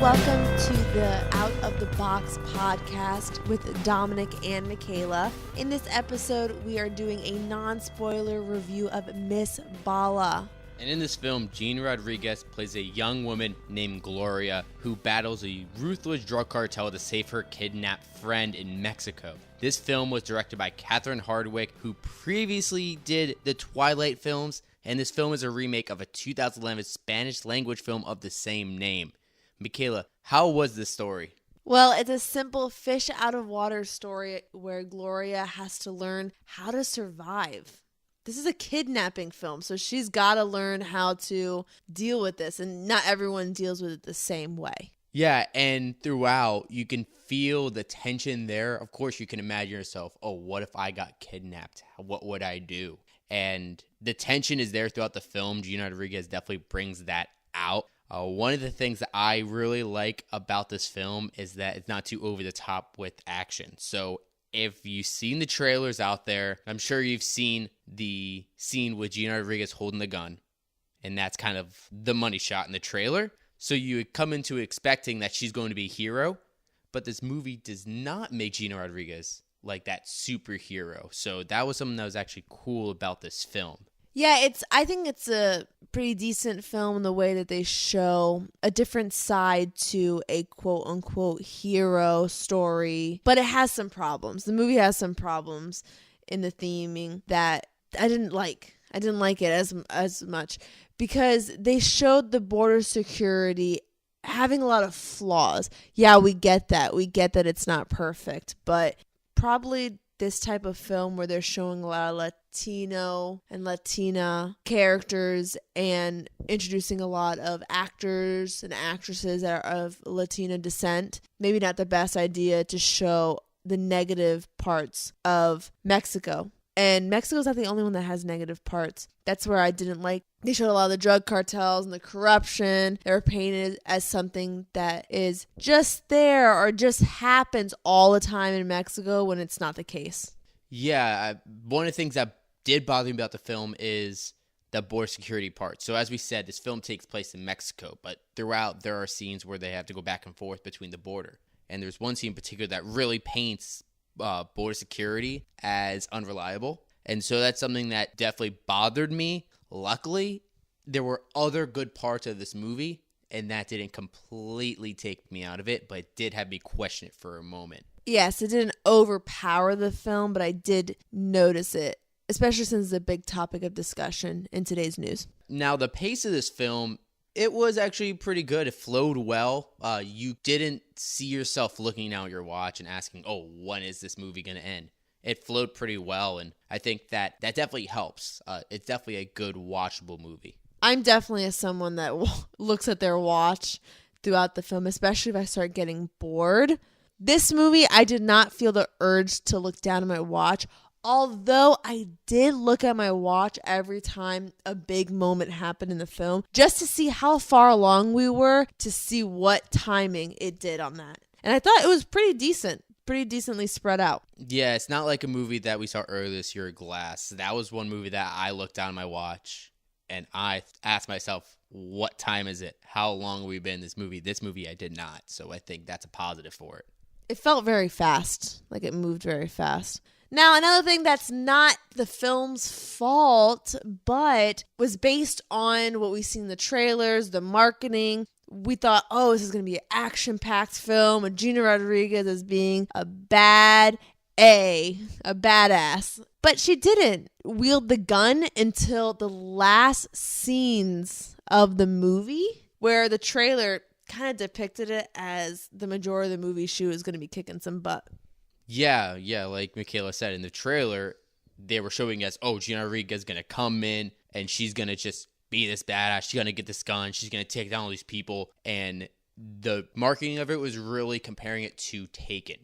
welcome to the Out of the Box podcast with Dominic and Michaela. In this episode, we are doing a non-spoiler review of Miss Bala. And in this film, Gina Rodriguez plays a young woman named Gloria who battles a ruthless drug cartel to save her kidnapped friend in Mexico. This film was directed by Catherine Hardwicke, who previously did the Twilight films, and this film is a remake of a 2011 Spanish language film of the same name. Michaela, how was this story? Well, it's a simple fish out of water story where Gloria has to learn how to survive. This is a kidnapping film, so she's got to learn how to deal with this, and not everyone deals with it the same way. Yeah, and throughout, you can feel the tension there. Of course, you can imagine yourself, oh, what if I got kidnapped? What would I do? And the tension is there throughout the film. Gina Rodriguez definitely brings that out. One of the things that I really like about this film is that it's not too over the top with action. So if you've seen the trailers out there, I'm sure you've seen the scene with Gina Rodriguez holding the gun. And that's kind of the money shot in the trailer. So you would come into expecting that she's going to be a hero. But this movie does not make Gina Rodriguez like that superhero. So that was something that was actually cool about this film. Yeah, I think it's a pretty decent film in the way that they show a different side to a quote-unquote hero story. But it has some problems. The movie has some problems in the theming that I didn't like. I didn't like it as much because they showed the border security having a lot of flaws. Yeah, we get that. We get that it's not perfect. But probably this type of film where they're showing a lot of Latino and Latina characters and introducing a lot of actors and actresses that are of Latina descent, maybe not the best idea to show the negative parts of Mexico. And Mexico's not the only one that has negative parts. That's where I didn't like. They showed a lot of the drug cartels and the corruption. They were painted as something that is just there or just happens all the time in Mexico when it's not the case. Yeah, one of the things that did bother me about the film is the border security part. So as we said, this film takes place in Mexico, but throughout there are scenes where they have to go back and forth between the border. And there's one scene in particular that really paints border security as unreliable. And so that's something that definitely bothered me. Luckily, there were other good parts of this movie, and that didn't completely take me out of it, but it did have me question it for a moment. Yes, it didn't overpower the film, but I did notice it, especially since it's a big topic of discussion in today's news. Now, the pace of this film, it was actually pretty good. It flowed well. You didn't see yourself looking down at your watch and asking, oh, when is this movie going to end? It flowed pretty well, and I think that definitely helps. It's definitely a good, watchable movie. I'm definitely someone that looks at their watch throughout the film, especially if I start getting bored. This movie, I did not feel the urge to look down at my watch, although I did look at my watch every time a big moment happened in the film, just to see how far along we were, to see what timing it did on that. And I thought it was pretty decent. Pretty decently spread out. Yeah, it's not like a movie that we saw earlier this year, Glass. That was one movie that I looked down at my watch and I asked myself, what time is it? How long have we been in this movie? This movie I did not, so I think that's a positive for it. It felt very fast, like it moved very fast. Now, another thing that's not the film's fault, but was based on what we see in the trailers, the marketing. We thought, oh, this is going to be an action-packed film with Gina Rodriguez as being a badass. But she didn't wield the gun until the last scenes of the movie, where the trailer kind of depicted it as the majority of the movie she was going to be kicking some butt. Yeah, like Michaela said, in the trailer, they were showing us, oh, Gina Rodriguez is going to come in and she's going to just be this badass. She's going to get this gun. She's going to take down all these people. And the marketing of it was really comparing it to Taken.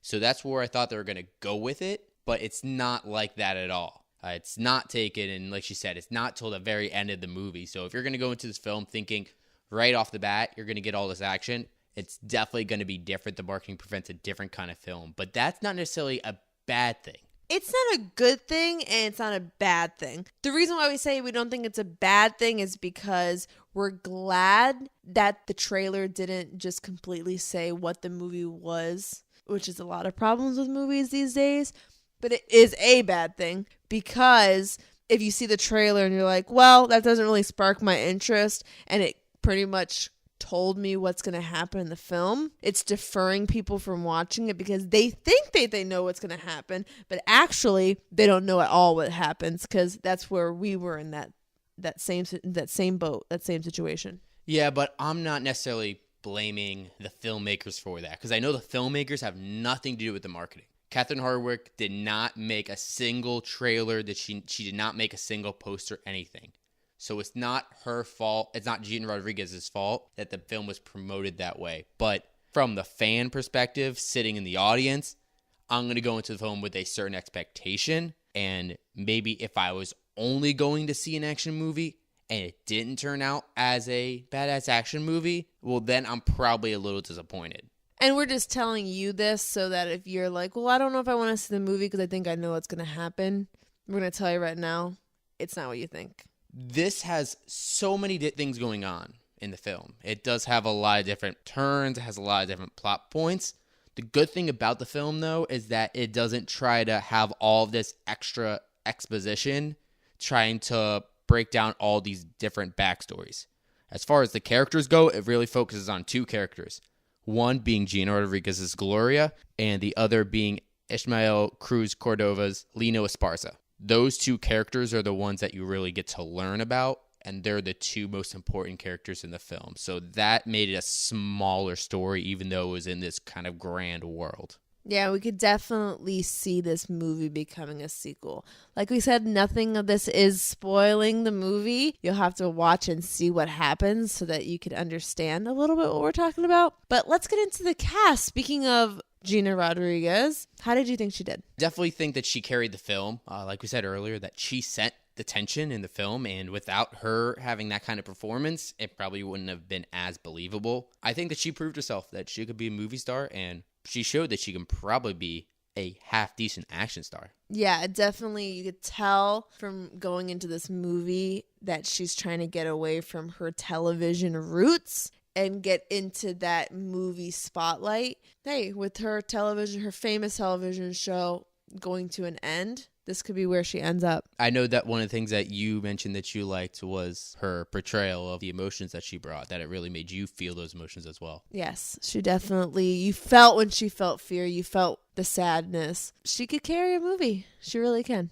So that's where I thought they were going to go with it. But it's not like that at all. It's not Taken. And like she said, it's not till the very end of the movie. So if you're going to go into this film thinking right off the bat, you're going to get all this action, it's definitely going to be different. The marketing presents a different kind of film. But that's not necessarily a bad thing. It's not a good thing and it's not a bad thing. The reason why we say we don't think it's a bad thing is because we're glad that the trailer didn't just completely say what the movie was, which is a lot of problems with movies these days. But it is a bad thing, because if you see the trailer and you're like, well, that doesn't really spark my interest, and it pretty much told me what's going to happen in the film, it's deferring people from watching it because they think they know what's going to happen, but actually they don't know at all what happens, because that's where we were in that same boat, that same situation. Yeah, but I'm not necessarily blaming the filmmakers for that, because I know the filmmakers have nothing to do with the marketing. Catherine Hardwicke did not make a single trailer, that she did not make a single poster, anything. So it's not her fault. It's not Gina Rodriguez's fault that the film was promoted that way. But from the fan perspective, sitting in the audience, I'm going to go into the film with a certain expectation. And maybe if I was only going to see an action movie and it didn't turn out as a badass action movie, well, then I'm probably a little disappointed. And we're just telling you this so that if you're like, well, I don't know if I want to see the movie because I think I know what's going to happen, we're going to tell you right now, it's not what you think. This has so many things going on in the film. It does have a lot of different turns. It has a lot of different plot points. The good thing about the film, though, is that it doesn't try to have all of this extra exposition trying to break down all these different backstories. As far as the characters go, it really focuses on two characters. One being Gina Rodriguez's Gloria, and the other being Ishmael Cruz Cordova's Lino Esparza. Those two characters are the ones that you really get to learn about, and they're the two most important characters in the film. So that made it a smaller story, even though it was in this kind of grand world. Yeah, we could definitely see this movie becoming a sequel. Like we said, nothing of this is spoiling the movie. You'll have to watch and see what happens so that you can understand a little bit what we're talking about. But let's get into the cast. Speaking of Gina Rodriguez, how did you think she did? Definitely think that she carried the film. Like we said earlier, that she set the tension in the film, and without her having that kind of performance, it probably wouldn't have been as believable. I think that she proved herself that she could be a movie star, and she showed that she can probably be a half-decent action star. Yeah, definitely. You could tell from going into this movie that she's trying to get away from her television roots and get into that movie spotlight. Hey, with her famous television show going to an end, this could be where she ends up. I know that one of the things that you mentioned that you liked was her portrayal of the emotions that she brought, that it really made you feel those emotions as well. Yes, she definitely, you felt when she felt fear, you felt the sadness. She could carry a movie. She really can.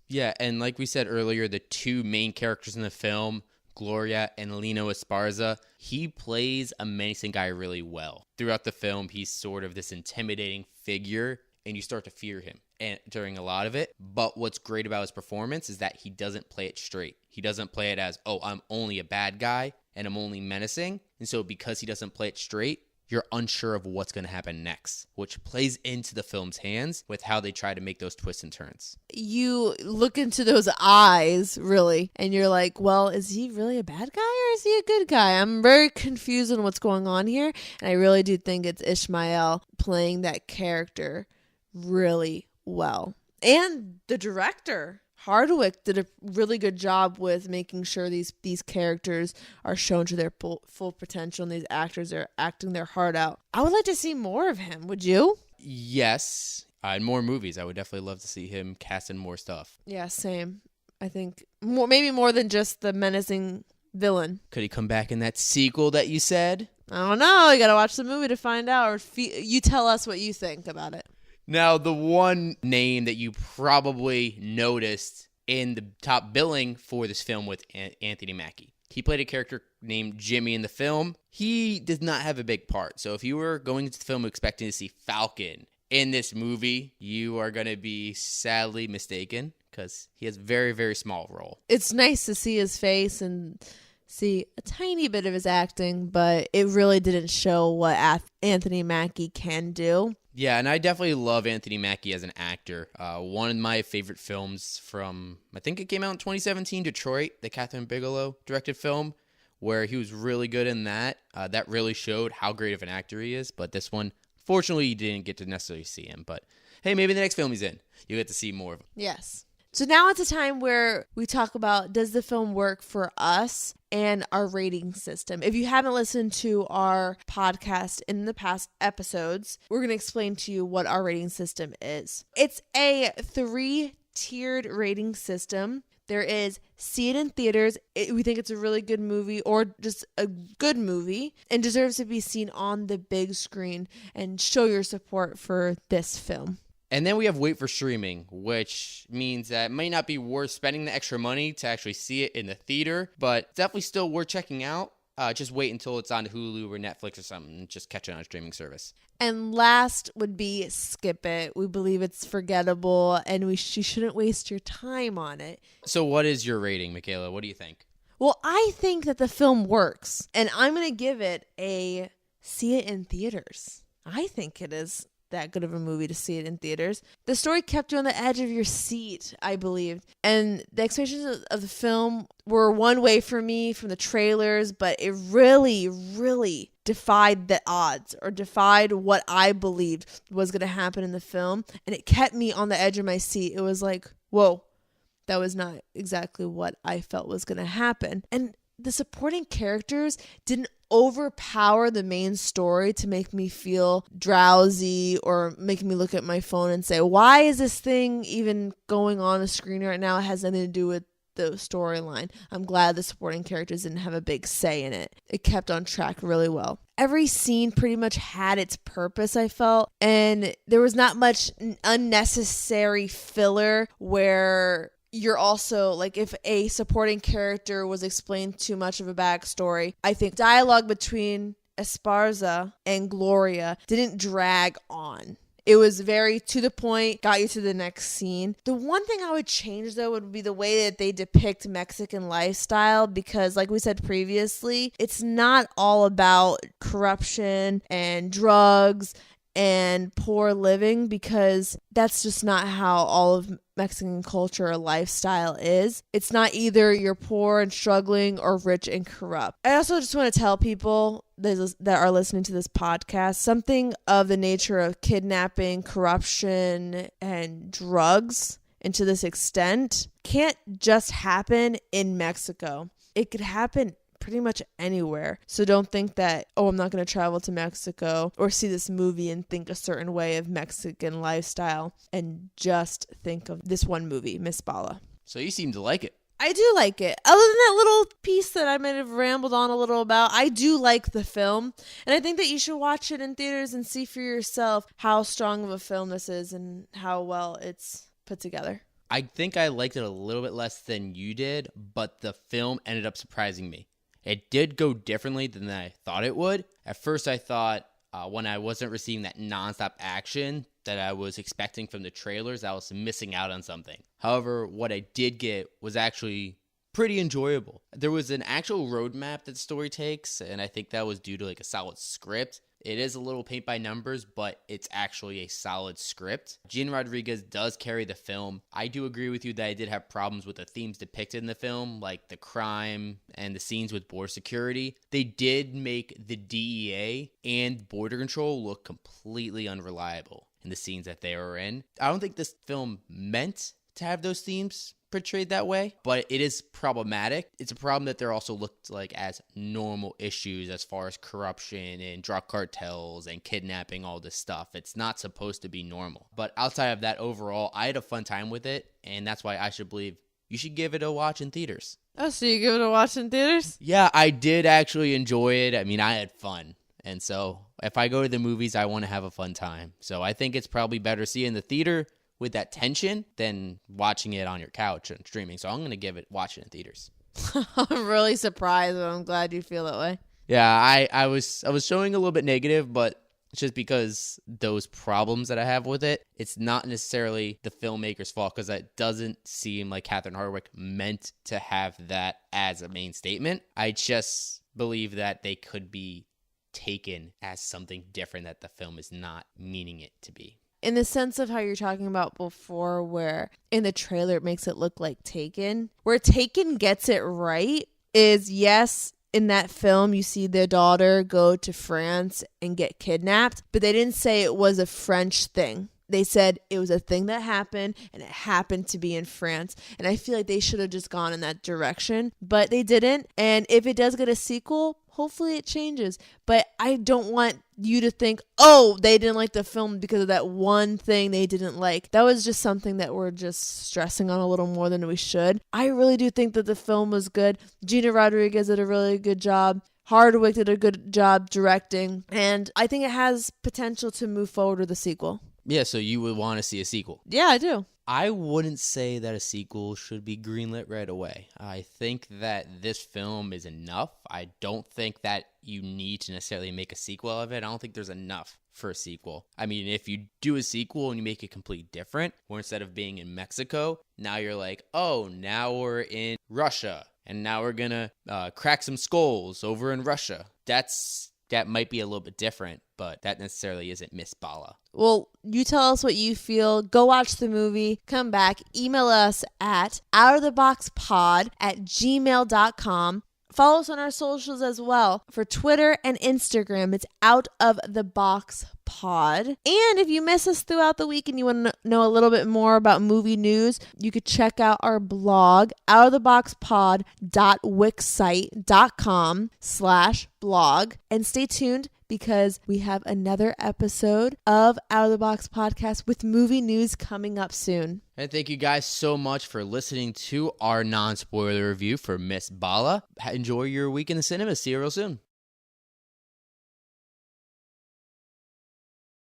Yeah, and like we said earlier, the two main characters in the film, Gloria and Lino Esparza, he plays a menacing guy really well. Throughout the film, he's sort of this intimidating figure, and you start to fear him during a lot of it. But what's great about his performance is that he doesn't play it straight. He doesn't play it as, oh, I'm only a bad guy and I'm only menacing. And so because he doesn't play it straight, you're unsure of what's going to happen next, which plays into the film's hands with how they try to make those twists and turns. You look into those eyes, really, and you're like, well, is he really a bad guy or is he a good guy? I'm very confused on what's going on here. And I really do think it's Ishmael playing that character really well. And the director, Hardwicke, did a really good job with making sure these characters are shown to their full potential and these actors are acting their heart out. I would like to see more of him. Would you? Yes. In more movies. I would definitely love to see him cast in more stuff. Yeah, same. I think maybe more than just the menacing villain. Could he come back in that sequel that you said? I don't know. You got to watch the movie to find out. Or you tell us what you think about it. Now, the one name that you probably noticed in the top billing for this film with Anthony Mackie. He played a character named Jimmy in the film. He does not have a big part. So if you were going into the film expecting to see Falcon in this movie, you are going to be sadly mistaken because he has a very, very small role. It's nice to see his face and see a tiny bit of his acting, but it really didn't show what Anthony Mackie can do. Yeah, and I definitely love Anthony Mackie as an actor. One of my favorite films from, I think it came out in 2017, Detroit, the Catherine Bigelow directed film, where he was really good in that. That really showed how great of an actor he is. But this one, fortunately, you didn't get to necessarily see him. But hey, maybe the next film he's in, you'll get to see more of him. Yes. So now it's a time where we talk about, does the film work for us and our rating system? If you haven't listened to our podcast in the past episodes, we're going to explain to you what our rating system is. It's a 3-tiered rating system. There is see it in theaters. We think it's a really good movie or just a good movie and deserves to be seen on the big screen, and show your support for this film. And then we have wait for streaming, which means that it might not be worth spending the extra money to actually see it in the theater, but definitely still worth checking out. Just wait until it's on Hulu or Netflix or something and just catch it on a streaming service. And last would be skip it. We believe it's forgettable and you shouldn't waste your time on it. So what is your rating, Michaela? What do you think? Well, I think that the film works, and I'm going to give it a see it in theaters. I think it is that good of a movie to see it in theaters. The story kept you on the edge of your seat, I believed. And the expectations of the film were one way for me from the trailers, but it really, really defied the odds, or defied what I believed was going to happen in the film. And it kept me on the edge of my seat. It was like, whoa, that was not exactly what I felt was going to happen. And the supporting characters didn't overpower the main story to make me feel drowsy or make me look at my phone and say, why is this thing even going on the screen right now? It has nothing to do with the storyline. I'm glad the supporting characters didn't have a big say in it. It kept on track really well. Every scene pretty much had its purpose, I felt, and there was not much unnecessary filler where you're also, like, if a supporting character was explained too much of a backstory, I think dialogue between Esparza and Gloria didn't drag on. It was very to the point, got you to the next scene. The one thing I would change, though, would be the way that they depict Mexican lifestyle, because like we said previously, it's not all about corruption and drugs and poor living, because that's just not how all of Mexican culture or lifestyle is. It's not either you're poor and struggling or rich and corrupt. I also just want to tell people that are listening to this podcast, something of the nature of kidnapping, corruption, and drugs, and to this extent, can't just happen in Mexico. It could happen pretty much anywhere. So don't think that, oh, I'm not going to travel to Mexico or see this movie and think a certain way of Mexican lifestyle, and just think of this one movie, Miss Bala. So you seem to like it. I do like it. Other than that little piece that I might have rambled on a little about, I do like the film. And I think that you should watch it in theaters and see for yourself how strong of a film this is and how well it's put together. I think I liked it a little bit less than you did, but the film ended up surprising me. It did go differently than I thought it would. At first, I thought when I wasn't receiving that nonstop action that I was expecting from the trailers, I was missing out on something. However, what I did get was actually pretty enjoyable. There was an actual roadmap that the story takes, and I think that was due to like a solid script. It is a little paint by numbers, but it's actually a solid script. Gina Rodriguez does carry the film. I do agree with you that I did have problems with the themes depicted in the film, like the crime and the scenes with border security. They did make the DEA and border control look completely unreliable in the scenes that they were in. I don't think this film meant to have those themes portrayed that way, but it is problematic. It's a problem that they're also looked like as normal issues as far as corruption and drug cartels and kidnapping, all this stuff. It's not supposed to be normal. But outside of that, overall, I had a fun time with it, and that's why I should believe you should give it a watch in theaters. Oh, so you give it a watch in theaters? Yeah, I did actually enjoy it. I mean, I had fun. And so if I go to the movies, I want to have a fun time. So I think it's probably better to see it in the theater with that tension than watching it on your couch and streaming. So I'm going to give it watch it in theaters. I'm really surprised, but I'm glad you feel that way. Yeah, I was showing a little bit negative, but it's just because those problems that I have with it, it's not necessarily the filmmaker's fault, because it doesn't seem like Catherine Hardwicke meant to have that as a main statement. I just believe that they could be taken as something different that the film is not meaning it to be. In the sense of how you're talking about before, where in the trailer it makes it look like Taken, where Taken gets it right is, yes, in that film you see their daughter go to France and get kidnapped, but they didn't say it was a French thing. They said it was a thing that happened and it happened to be in France. And I feel like they should have just gone in that direction, but they didn't. And if it does get a sequel, hopefully it changes. But I don't want you to think, oh, they didn't like the film because of that one thing they didn't like. That was just something that we're just stressing on a little more than we should. I really do think that the film was good. Gina Rodriguez did a really good job. Hardwicke did a good job directing. And I think it has potential to move forward with a sequel. Yeah, so you would want to see a sequel. Yeah, I do. I wouldn't say that a sequel should be greenlit right away. I think that this film is enough. I don't think that you need to necessarily make a sequel of it. I don't think there's enough for a sequel. I mean, if you do a sequel and you make it completely different, where instead of being in Mexico, now you're like, oh, now we're in Russia, and now we're gonna crack some skulls over in Russia. That might be a little bit different, but that necessarily isn't Miss Bala. Well, you tell us what you feel. Go watch the movie. Come back. Email us at outoftheboxpod@gmail.com. Follow us on our socials as well. For Twitter and Instagram, it's Out of the Box Pod. And if you miss us throughout the week and you want to know a little bit more about movie news, you could check out our blog, outoftheboxpod.wixsite.com/blog. And stay tuned because we have another episode of Out of the Box Podcast with movie news coming up soon. And thank you guys so much for listening to our non-spoiler review for Miss Bala. Enjoy your week in the cinema. See you real soon.